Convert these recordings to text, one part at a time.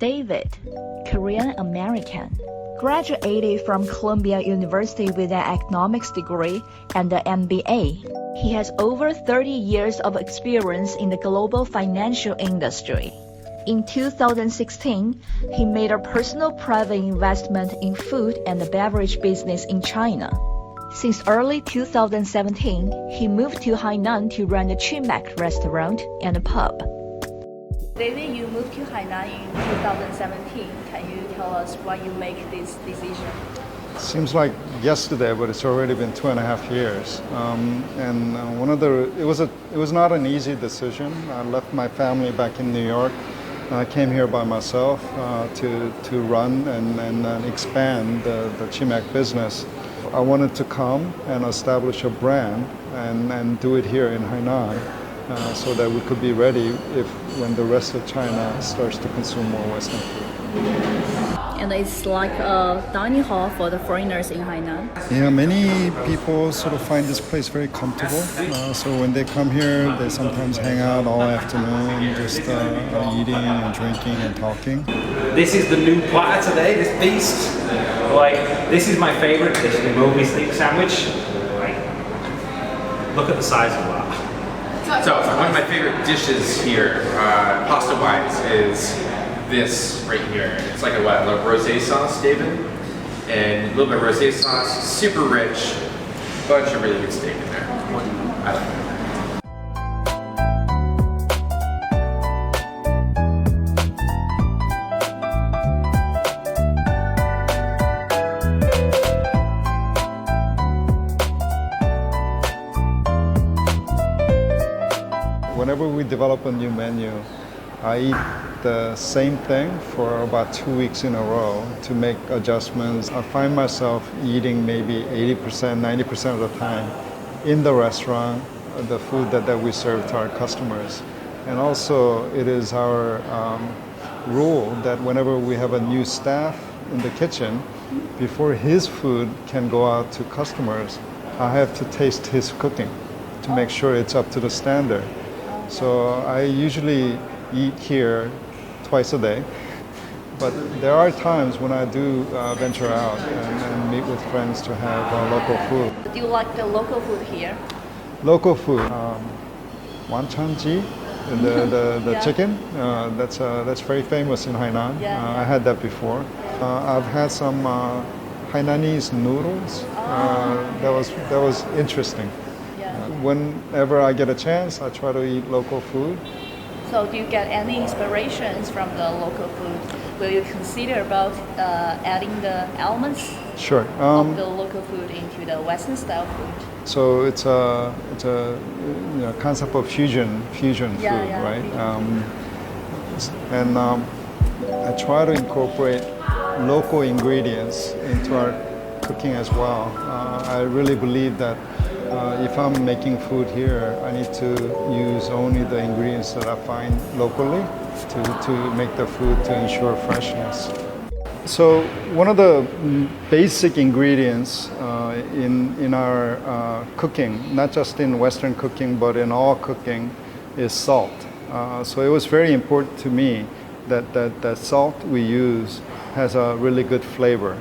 David, Korean American, graduated from Columbia University with an economics degree and an MBA. He has over 30 years of experience in the global financial industry. In 2016, he made a personal private investment in food and beverage business in China. Since early 2017, he moved to Hainan to run a Chimac restaurant and a pub. David, you moved to Hainan in 2017. Can you tell us why you make this decision? Seems like yesterday, but it's already been 2.5 years. It was not an easy decision. I left my family back in New York. I came here by myself to run and expand the Chimac business. I wanted to come and establish a brand and do it here in Hainan so that we could be ready when the rest of China starts to consume more Western food. And it's like a dining hall for the foreigners in Hainan. Yeah, many people sort of find this place very comfortable. So when they come here, they sometimes hang out all afternoon, just eating and drinking and talking. This is the new platter today, this beast. This is my favorite dish, the Moby steak sandwich. Look at the size of that. So one of my favorite dishes here, pasta-wise, is this right here. It's like a rosé sauce, David, and a little bit of rosé sauce, super rich, bunch of really good steak in there. I like it. Whenever we develop a new menu, I eat the same thing for about 2 weeks in a row to make adjustments. I find myself eating maybe 80%, 90% of the time in the restaurant, the food that we serve to our customers. And also it is our rule that whenever we have a new staff in the kitchen, before his food can go out to customers, I have to taste his cooking to make sure it's up to the standard. So I usually eat here twice a day, but there are times when I do venture out and meet with friends to have local food. Do you like the local food here? Local food, wanchanji, the Yeah. chicken, that's very famous in Hainan. Yeah. I had that before. I've had some Hainanese noodles. That was interesting. Whenever I get a chance, I try to eat local food. So do you get any inspirations from the local food? Will you consider about adding the elements Sure. of the local food into the Western style food? So it's a concept of fusion food, right? I try to incorporate local ingredients into our cooking as well. I really believe that if I'm making food here, I need to use only the ingredients that I find locally to make the food to ensure freshness. So one of the basic ingredients in our cooking, not just in Western cooking, but in all cooking, is salt. So it was very important to me that salt we use has a really good flavor.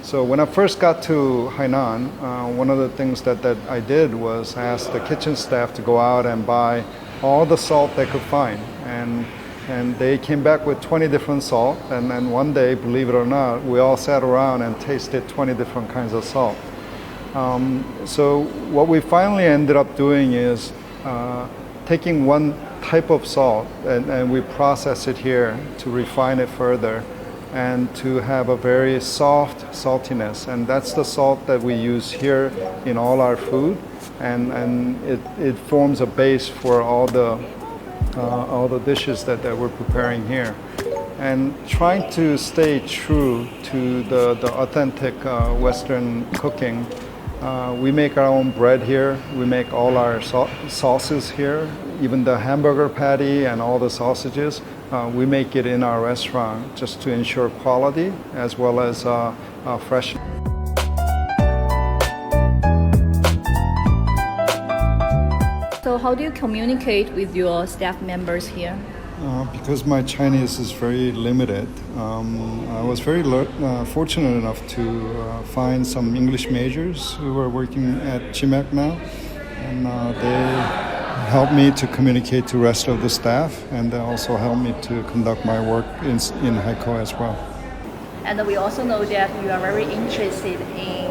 So when I first got to Hainan, one of the things that I did was ask the kitchen staff to go out and buy all the salt they could find. And they came back with 20 different salt. And then one day, believe it or not, we all sat around and tasted 20 different kinds of salt. So what we finally ended up doing is taking one type of salt and we process it here to refine it further and to have a very soft saltiness. And that's the salt that we use here in all our food. And it forms a base for all the dishes that we're preparing here. And trying to stay true to the authentic Western cooking. We make our own bread here. We make all our sauces here. Even the hamburger patty and all the sausages, we make it in our restaurant just to ensure quality as well as freshness. So how do you communicate with your staff members here? Because my Chinese is very limited, I was very fortunate enough to find some English majors who are working at GMAC now, and they helped me to communicate to the rest of the staff, and they also helped me to conduct my work in Haikou as well. And we also know that you are very interested in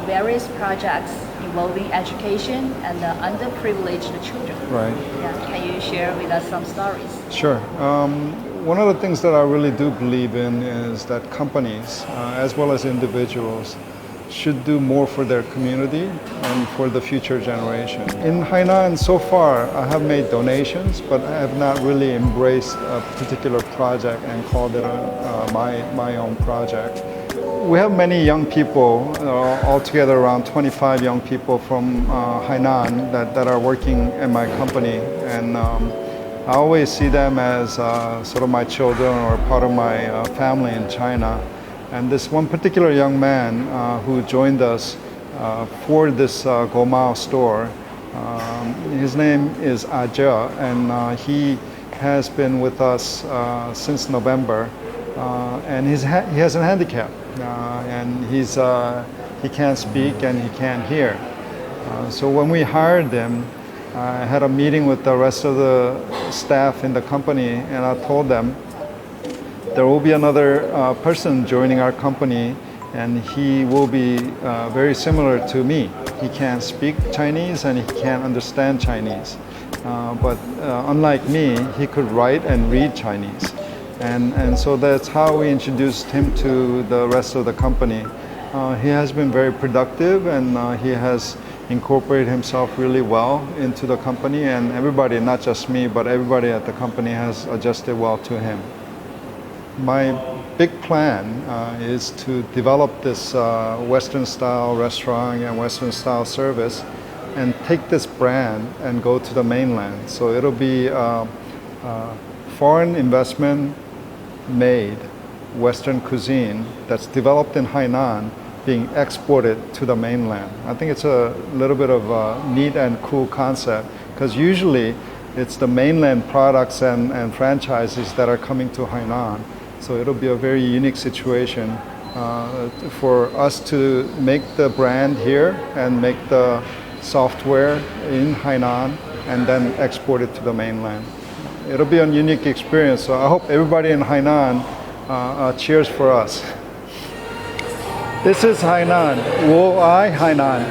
various projects involving education and underprivileged children. Right. Yeah. Can you share with us some stories? Sure. One of the things that I really do believe in is that companies, as well as individuals, should do more for their community and for the future generation. In Hainan, so far, I have made donations, but I have not really embraced a particular project and called it my own project. We have many young people, altogether around 25 young people from Hainan that are working in my company, and I always see them as sort of my children or part of my family in China. And this one particular young man who joined us for this Gomao store, his name is Aja, and he has been with us since November, and he has a handicap, and he can't speak and he can't hear. So when we hired him, I had a meeting with the rest of the staff in the company, and I told them there will be another person joining our company, and he will be very similar to me. He can't speak Chinese and he can't understand Chinese. But unlike me, he could write and read Chinese. And so that's how we introduced him to the rest of the company. He has been very productive, and he has incorporated himself really well into the company, and everybody, not just me, but everybody at the company has adjusted well to him. My big plan is to develop this Western style restaurant and Western style service and take this brand and go to the mainland. So it'll be foreign investment made Western cuisine that's developed in Hainan being exported to the mainland. I think it's a little bit of a neat and cool concept, because usually it's the mainland products and franchises that are coming to Hainan. So it'll be a very unique situation for us to make the brand here and make the software in Hainan and then export it to the mainland. It'll be a unique experience, so I hope everybody in Hainan cheers for us. This is Hainan. Wo ai Hainan.